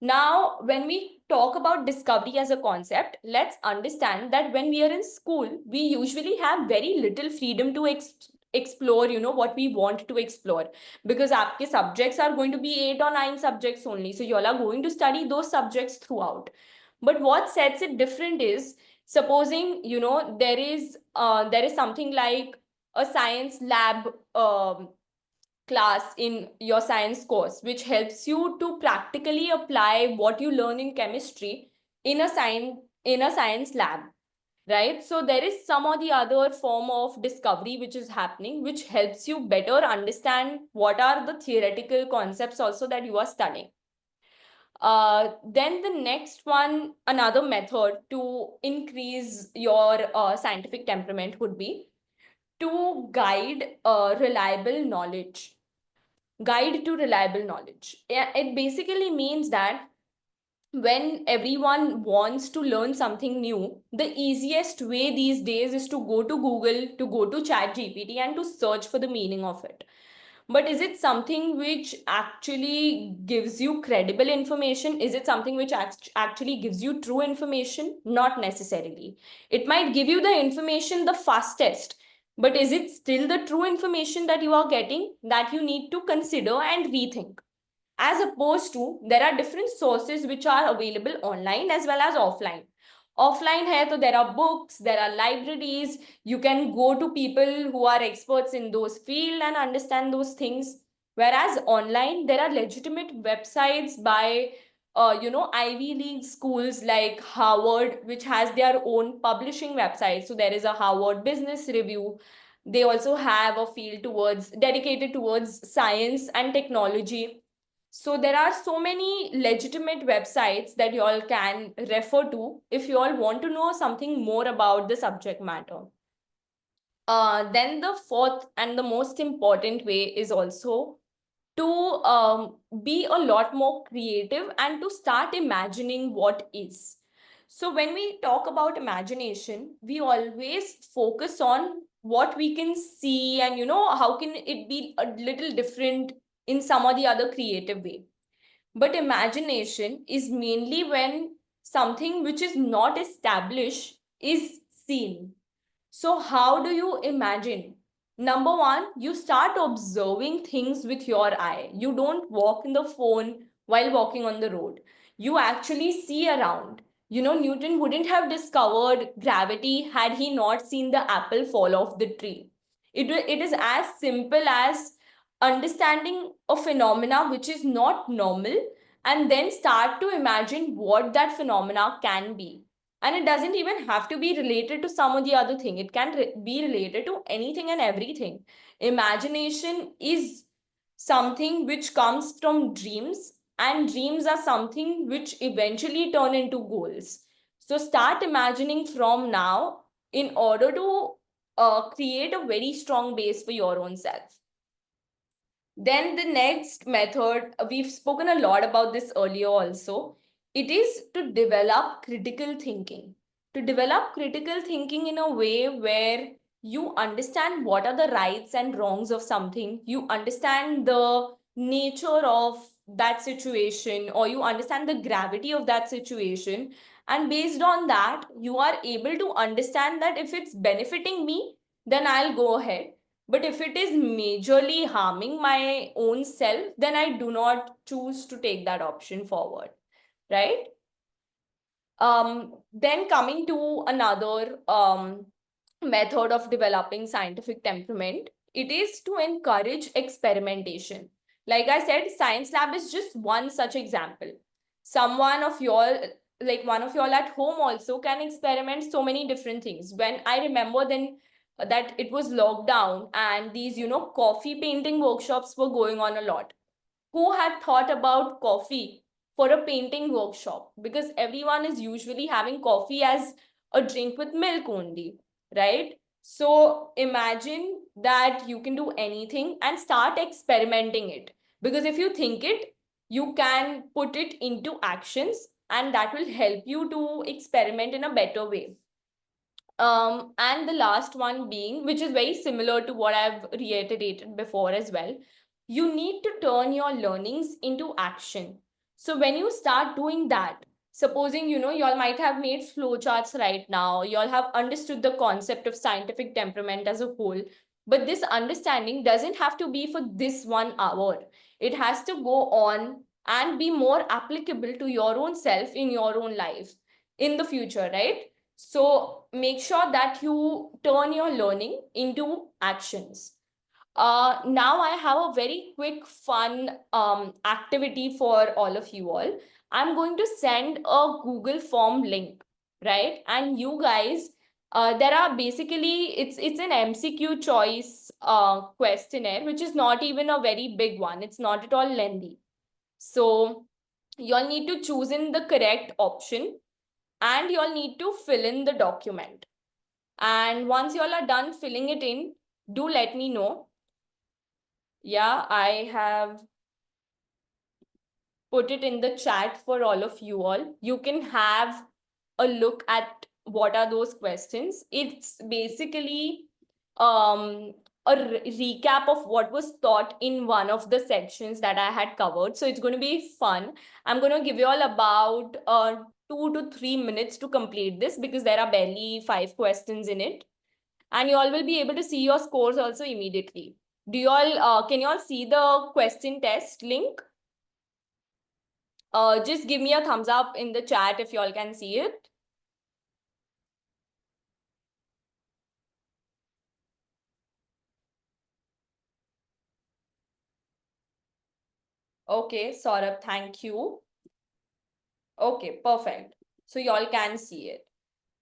Now, when we talk about discovery as a concept, let's understand that when we are in school, we usually have very little freedom to explore, what we want to explore, because aapke subjects are going to be 8 or 9 subjects only. So you all are going to study those subjects throughout. But what sets it different is, supposing, there is something like a science lab class in your science course, which helps you to practically apply what you learn in chemistry in a science lab, right? So there is some or the other form of discovery which is happening, which helps you better understand what are the theoretical concepts also that you are studying. Then the next one, another method to increase your scientific temperament would be to guide to reliable knowledge. It basically means that when everyone wants to learn something new, the easiest way these days is to go to Google, to go to ChatGPT, and to search for the meaning of it. But is it something which actually gives you credible information? Is it something which actually gives you true information? Not necessarily. It might give you the information the fastest, but is it still the true information that you are getting? That you need to consider and rethink. As opposed to, there are different sources which are available online as well as offline. Offline hai to there are books, there are libraries, you can go to people who are experts in those field and understand those things. Whereas online, there are legitimate websites by Ivy League schools like Harvard, which has their own publishing website. So there is a Harvard Business Review. They also have a field dedicated towards science and technology. So there are so many legitimate websites that you all can refer to if you all want to know something more about the subject matter. Then the fourth and the most important way is also to be a lot more creative and to start imagining what is. So when we talk about imagination, we always focus on what we can see and how can it be a little different in some or the other creative way. But imagination is mainly when something which is not established is seen. So how do you imagine? Number one, you start observing things with your eye. You don't walk in the phone while walking on the road. You actually see around. Newton wouldn't have discovered gravity had he not seen the apple fall off the tree. It is as simple as understanding a phenomena which is not normal and then start to imagine what that phenomena can be. And it doesn't even have to be related to some or the other thing. It can be related to anything and everything. Imagination is something which comes from dreams, and dreams are something which eventually turn into goals. So start imagining from now in order to create a very strong base for your own self. Then the next method, we've spoken a lot about this earlier also. It is to develop critical thinking. To develop critical thinking in a way where you understand what are the rights and wrongs of something, you understand the nature of that situation, or you understand the gravity of that situation. And based on that, you are able to understand that if it's benefiting me, then I'll go ahead. But if it is majorly harming my own self, then I do not choose to take that option forward, right? Then coming to another method of developing scientific temperament, it is to encourage experimentation. Like I said, science lab is just one such example. Someone of y'all, like one of y'all at home also can experiment so many different things. When I remember then that it was lockdown and these, coffee painting workshops were going on a lot. Who had thought about coffee for a painting workshop? Because everyone is usually having coffee as a drink with milk only, right? So imagine that you can do anything and start experimenting it. Because if you think it, you can put it into actions and that will help you to experiment in a better way. And the last one being, which is very similar to what I've reiterated before as well, you need to turn your learnings into action. So when you start doing that, supposing, y'all might have made flowcharts right now, y'all have understood the concept of scientific temperament as a whole, but this understanding doesn't have to be for this 1 hour. It has to go on and be more applicable to your own self in your own life in the future, right? So make sure that you turn your learning into actions. Now I have a very quick fun activity for all of you all. I'm going to send a Google form link, right? And you guys, there are basically, it's an MCQ choice questionnaire, which is not even a very big one. It's not at all lengthy. So you'll need to choose in the correct option and you'll need to fill in the document. And once y'all are done filling it in, do let me know. Yeah, I have put it in the chat for all of you all. You can have a look at what are those questions. It's basically a recap of what was taught in one of the sections that I had covered. So it's going to be fun. I'm going to give you all about 2 to 3 minutes to complete this because there are barely 5 questions in it. And you all will be able to see your scores also immediately. Do you all, can you all see the question test link? Just give me a thumbs up in the chat if you all can see it. Okay, Saurabh, thank you. Okay, perfect. So y'all can see it.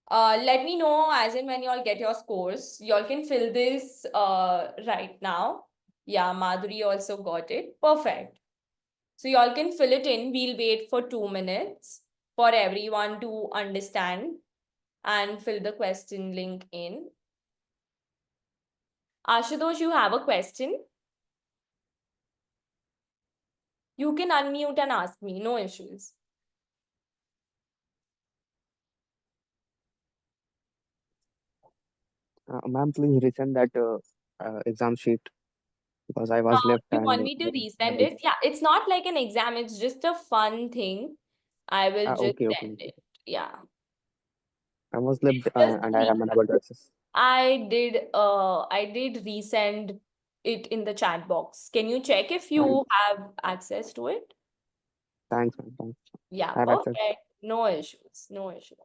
Let me know as in when y'all get your scores. Y'all can fill this right now. Yeah, Madhuri also got it. Perfect. So y'all can fill it in. We'll wait for 2 minutes for everyone to understand and fill the question link in. Ashutosh, you have a question? You can unmute and ask me, no issues. Ma'am, please resend that exam sheet because I was left You and want me to resend it? Yeah, it's not like an exam, it's just a fun thing. I will just okay, okay. send it. Yeah. I was left Just and I am unable to access. I did resend it in the chat box. Can you check if Thanks, you have access to it? thanks, ma'am. Thanks. Yeah, I have access. perfect. No issues. No issues.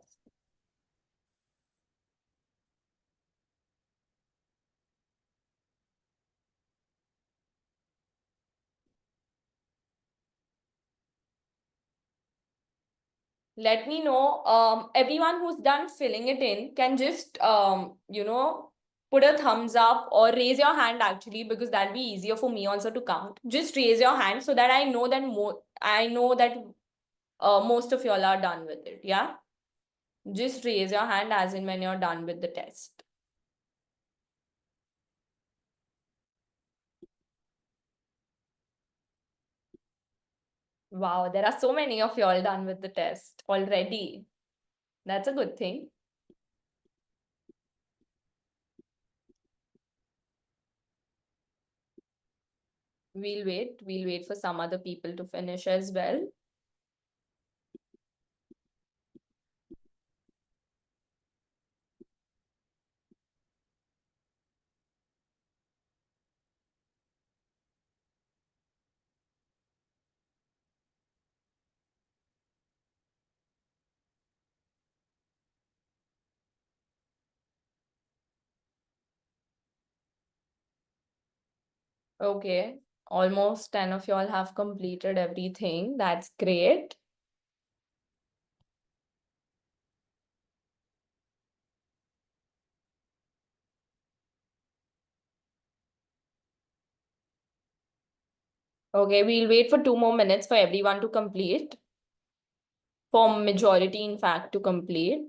Let me know. Everyone who's done filling it in can just put a thumbs up or raise your hand actually, because that'll be easier for me also to count. Just raise your hand so that I know that most of y'all are done with it. Yeah. Just raise your hand as in when you're done with the test. Wow, there are so many of y'all done with the test already. That's a good thing. We'll wait for some other people to finish as well. Okay, almost 10 of y'all have completed everything. That's great. Okay, we'll wait for 2 more minutes for everyone to complete. For majority, in fact, to complete.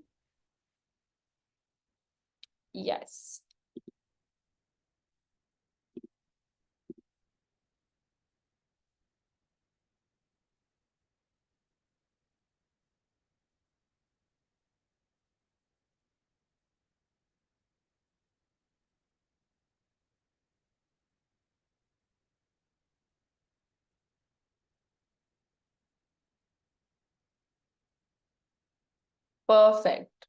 Yes. Perfect.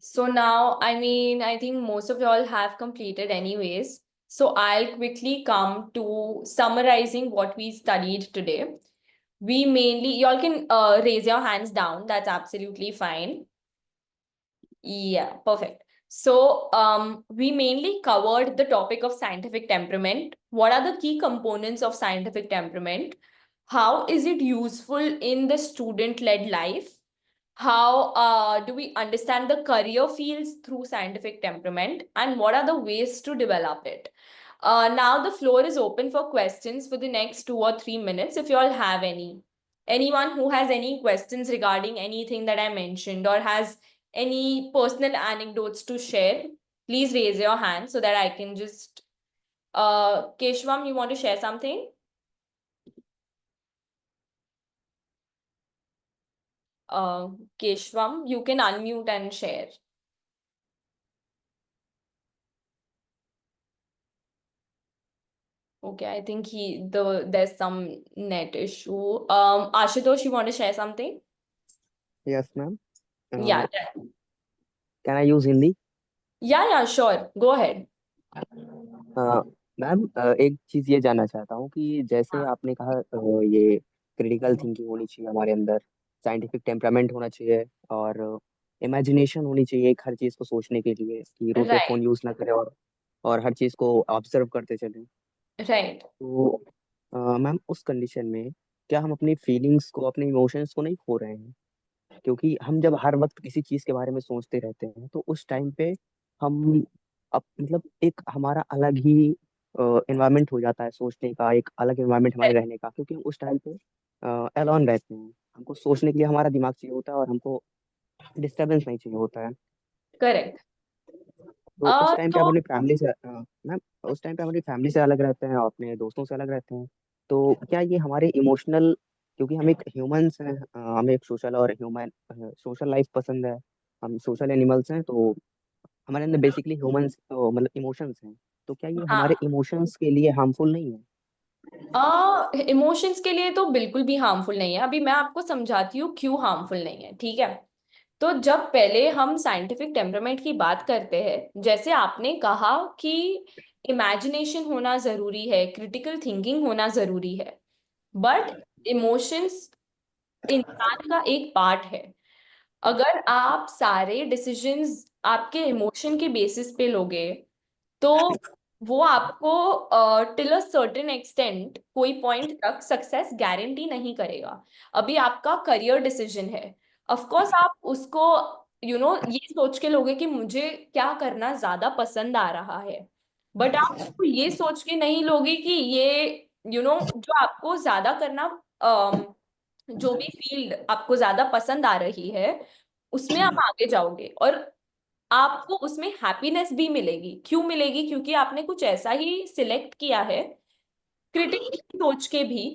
So now, I think most of y'all have completed anyways. So I'll quickly come to summarizing what we studied today. We mainly, y'all can raise your hands down. That's absolutely fine. Yeah, perfect. So we mainly covered the topic of scientific temperament. What are the key components of scientific temperament? How is it useful in the student-led life? How do we understand the career fields through scientific temperament? And what are the ways to develop it? Now the floor is open for questions for the next 2 or 3 minutes if you all have any. Anyone who has any questions regarding anything that I mentioned or has any personal anecdotes to share, please raise your hand so that I can just Keshvam, you want to share something? Keshvam, you can unmute and share. Okay, I think there's some net issue. Ashutosh, you want to share something? Yes, ma'am. Yeah, Can I use Hindi? yeah, sure. Go ahead. Ma'am एक चीज ये जानना चाहता हूँ कि जैसे हाँ. आपने कहा ये क्रिटिकल थिंकिंग होनी चाहिए हमारे अंदर, साइंटिफिक टेम्परामेंट होना चाहिए और इमेजिनेशन होनी चाहिए एक हर चीज को सोचने के लिए कि रोते Right, फोन यूज ना करें और हर चीज को ऑब्जर्व करते चलें। right. तो मैम उस कंडीशन में क्या हम अपनी फीलिंग्स को, अपने इमोशंस को नहीं खो रहे हैं? क्योंकि हम जब हर वक्त किसी चीज के बारे में सोचते रहते हैं तो उस टाइम पे हम मतलब एक हमारा अलग ही एनवायरनमेंट हो जाता है सोचने का, एक अलग एनवायरनमेंट हमारे रहने का, क्योंकि हम उस टाइम पे अलोन रहते हैं। हमको सोचने के लिए हमारा दिमाग चाहिए होता है और हमको डिस्टरबेंस नहीं चाहिए होता है। करेक्ट। तो उस टाइम पे तो हम अपनी फैमिली से मैम उस टाइम पे हम अपनी फैमिली से अलग रहते हैं और अपने दोस्तों से अलग रहते हैं। तो क्या ये हमारे इमोशनल, क्योंकि हम एक ह्यूमंस हैं, हमें एक सोशल और ह्यूमन सोशल लाइफ पसंद है, हम सोशल एनिमल्स हैं, तो हमारे अंदर बेसिकली ह्यूमंस मतलब इमोशंस हैं। तो क्या ये हमारे हाँ, इमोशंस के लिए हार्मफुल नहीं है? इमोशंस के लिए तो बिल्कुल भी हार्मफुल नहीं है। अभी मैं आपको समझाती हूँ क्यों हार्मफुल नहीं है, ठीक है। तो जब पहले हम साइंटिफिक टेम्परामेंट की बात करते हैं, जैसे आपने कहा कि इमेजिनेशन होना जरूरी है, क्रिटिकल थिंकिंग होना जरूरी है, बट इमोशंस इंसान का एक पार्ट है। अगर आप सारे डिसीजंस आपके इमोशन के बेसिस पे लोगे, तो वो आपको टिल अ सर्टेन एक्सटेंट, कोई पॉइंट तक सक्सेस गारंटी नहीं करेगा। अभी आपका करियर डिसीजन है, ऑफ कोर्स आप उसको ये सोच के लोगे कि मुझे क्या करना ज्यादा पसंद आ रहा है, बट आप उसको ये सोच के नहीं लोगे कि ये जो आपको ज्यादा करना, जो भी फील्ड आपको ज्यादा पसंद आ रही है उसमें आप आगे जाओगे, और आपको उसमें हैप्पीनेस भी मिलेगी। क्यों मिलेगी? क्योंकि आपने कुछ ऐसा ही सिलेक्ट किया है, क्रिटिकली सोच के भी,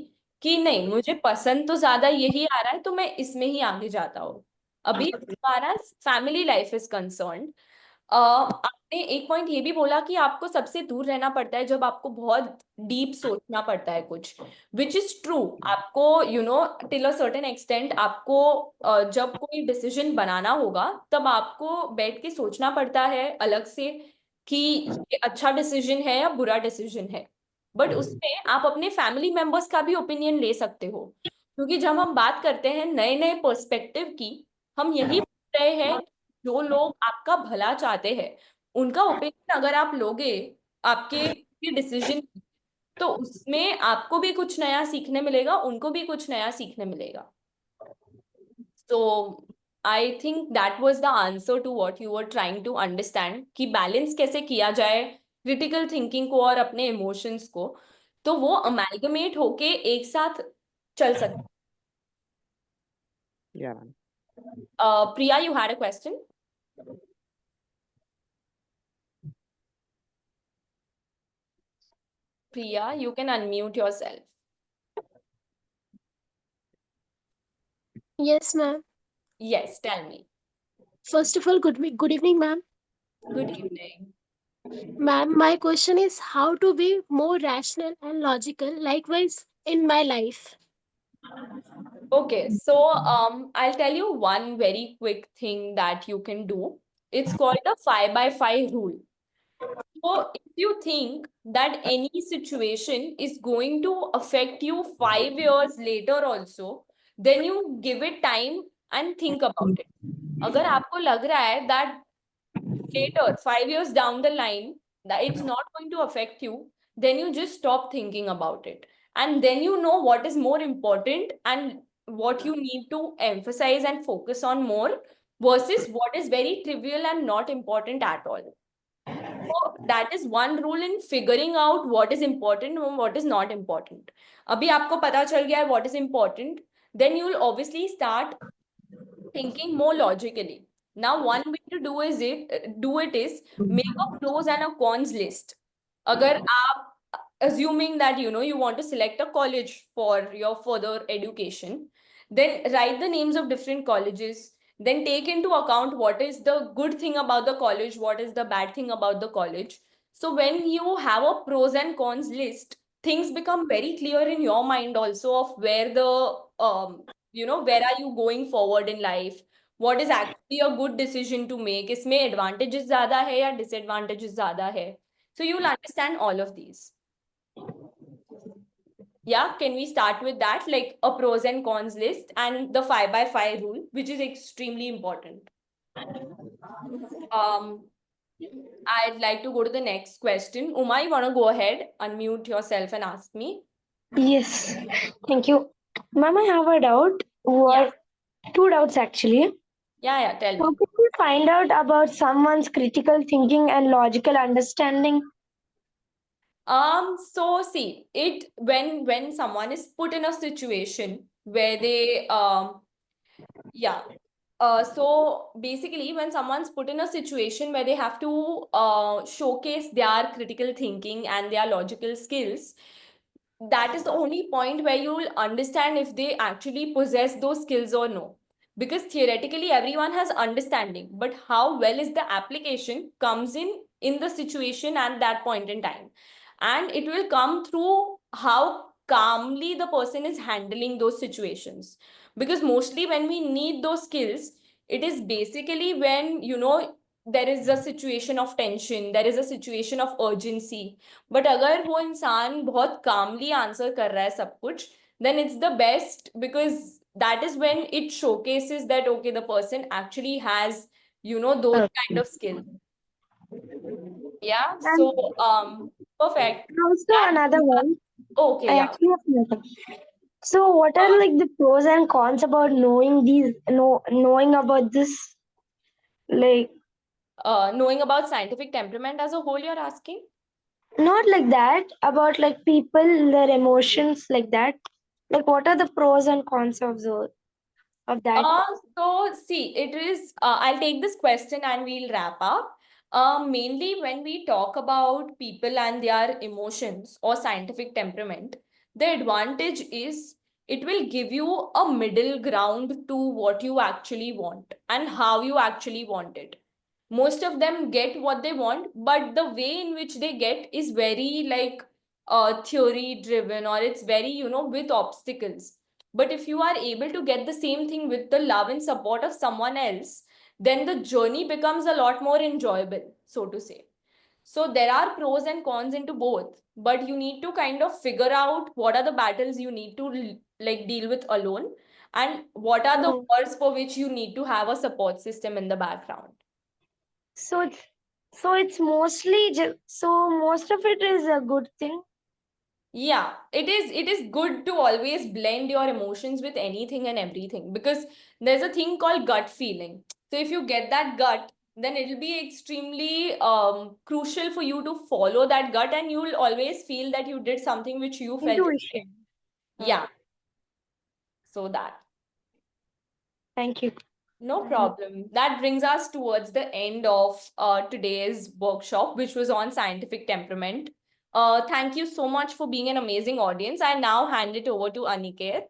कि नहीं मुझे पसंद तो ज्यादा यही आ रहा है तो मैं इसमें ही आगे जाता हूँ। अभी हमारा फैमिली लाइफ इज कंसर्न्ड, आपने एक पॉइंट ये भी बोला कि आपको सबसे दूर रहना पड़ता है जब आपको बहुत डीप सोचना पड़ता है कुछ, विच इज ट्रू। आपको टिल अ सर्टेन एक्सटेंट आपको जब कोई डिसीजन बनाना होगा तब आपको बैठ के सोचना पड़ता है अलग से कि ये अच्छा डिसीजन है या बुरा डिसीजन है। बट उसमें आप अपने फैमिली मेंबर्स का भी ओपिनियन ले सकते हो, क्योंकि जब हम बात करते हैं नए नए पर्सपेक्टिव की, हम यही बोल रहे हैं कि जो लोग आपका भला चाहते हैं उनका ओपिनियन अगर आप लोगे आपके डिसीजन, तो उसमें आपको भी कुछ नया सीखने मिलेगा, उनको भी कुछ नया सीखने मिलेगा। So I think that was the answer to what you were trying to understand, कि बैलेंस कैसे किया जाए क्रिटिकल थिंकिंग को और अपने इमोशंस को, तो वो अमेलगमेट होके एक साथ चल सकते। या ma'am. Priya, you had a question. Priya, you can unmute yourself. Yes, ma'am. Yes, tell me. First of all, good evening, ma'am. Good evening. Ma'am, my question is how to be more rational and logical, likewise in my life. Okay, so I'll tell you one very quick thing that you can do. It's called the 5 by 5 rule. So if you think that any situation is going to affect you 5 years later also, then you give it time and think about it. अगर आपको लग रहा है that later, 5 years down the line, that it's not going to affect you, then you just stop thinking about it. And then you know what is more important and what you need to emphasize and focus on more versus what is very trivial and not important at all. So that is one rule in figuring out what is important and what is not important. अभी आपको पता चल गया है what is important, then you will obviously start thinking more logically. Now, one way to do it is make a pros and a cons list. अगर आप assuming that you want to select a college for your further education, then write the names of different colleges. Then take into account what is the good thing about the college, what is the bad thing about the college. So when you have a pros and cons list, things become very clear in your mind also of where the where are you going forward in life, what is actually a good decision to make, इसमें advantages ज़्यादा है या disadvantages ज़्यादा है. So you will understand all of these. Yeah, can we start with that, like a pros and cons list and the 5 by 5 rule, which is extremely important. I'd like to go to the next question. Uma, you want to go ahead, unmute yourself and ask me? Yes, thank you. Ma'am, I have a doubt. Yeah, Two doubts actually. yeah, tell How me. can we find out about someone's critical thinking and logical understanding? So see, it when someone is put in a situation where they yeah. So basically, when someone's put in a situation where they have to showcase their critical thinking and their logical skills, that is the only point where you will understand if they actually possess those skills or no. Because theoretically, everyone has understanding, but how well is the application comes in the situation at that point in time, and it will come through how calmly the person is handling those situations. Because mostly when we need those skills, it is basically when there is a situation of tension, there is a situation of urgency. But अगर वो इंसान बहुत calmly answer कर रहा है सब कुछ, then it's the best, because that is when it showcases that okay, the person actually has those kind of skill. Yeah, so perfect. Also, That another brings us. one. Okay, I yeah. actually have another. So, what are Uh, like the pros and cons about knowing about this? Like, Knowing about scientific temperament as a whole, you're asking? not like that, about like people, their emotions, like that. Like, what are the pros and cons of that? So see, it is, I'll take this question and we'll wrap up. Mainly when we talk about people and their emotions or scientific temperament, the advantage is it will give you a middle ground to what you actually want and how you actually want it. Most of them get what they want, but the way in which they get is very like theory driven, or it's very, with obstacles. But if you are able to get the same thing with the love and support of someone else, then the journey becomes a lot more enjoyable, so to say. So there are pros and cons into both, but you need to kind of figure out what are the battles you need to like deal with alone, and what are the Oh, wars for which you need to have a support system in the background. so it's mostly so most of it is a good thing. Yeah, it is good to always blend your emotions with anything and everything, because there's a thing called gut feeling. So if you get that gut, then it'll be extremely crucial for you to follow that gut, and you'll always feel that you did something which you felt is right. Intuition. Yeah, so that. Thank you. No problem. That brings us towards the end of today's workshop, which was on scientific temperament. Thank you so much for being an amazing audience. I now hand it over to Aniket.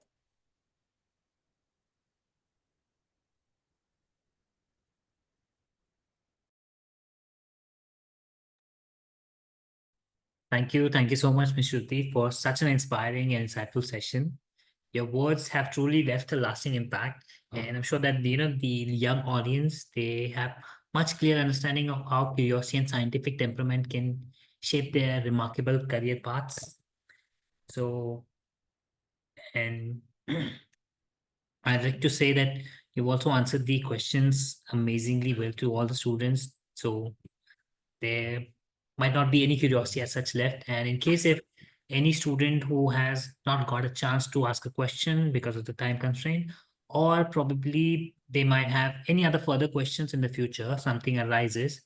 Thank you so much, Ms. Shruti, for such an inspiring and insightful session. Your words have truly left a lasting impact, and I'm sure that the young audience, they have much clear understanding of how curiosity and scientific temperament can shape their remarkable career paths. So, and I'd like to say that you've also answered the questions amazingly well to all the students. So there might not be any curiosity as such left. And in case if any student who has not got a chance to ask a question because of the time constraint, or probably they might have any other further questions in the future, something arises,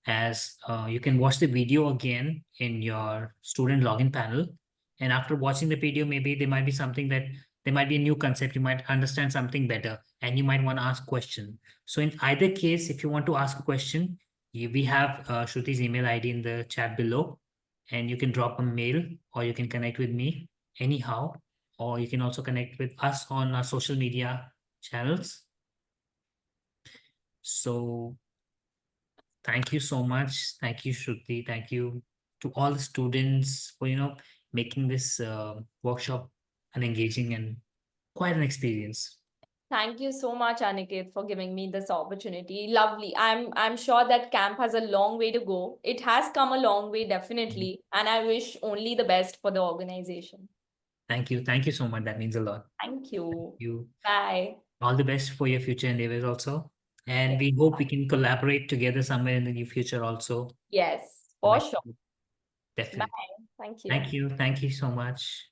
as you can watch the video again in your student login panel. And after watching the video, maybe there might be something that there might be a new concept, you might understand something better, and you might want to ask question. So in either case, if you want to ask a question, we have Shruti's email ID in the chat below, and you can drop a mail or you can connect with me anyhow, or you can also connect with us on our social media channels. So thank you so much. Thank you, Shruti. Thank you to all the students for, making this workshop an engaging and quite an experience. Thank you so much, Aniket, for giving me this opportunity. Lovely. I'm sure that camp has a long way to go. It has come a long way, definitely, and I wish only the best for the organization. Thank you. Thank you so much. That means a lot. Thank you. You Bye. all the best for your future endeavors also. And Yes. we hope we can collaborate together somewhere in the near future also. Yes, for sure. Definitely. Bye. Thank you. Thank you. Thank you so much.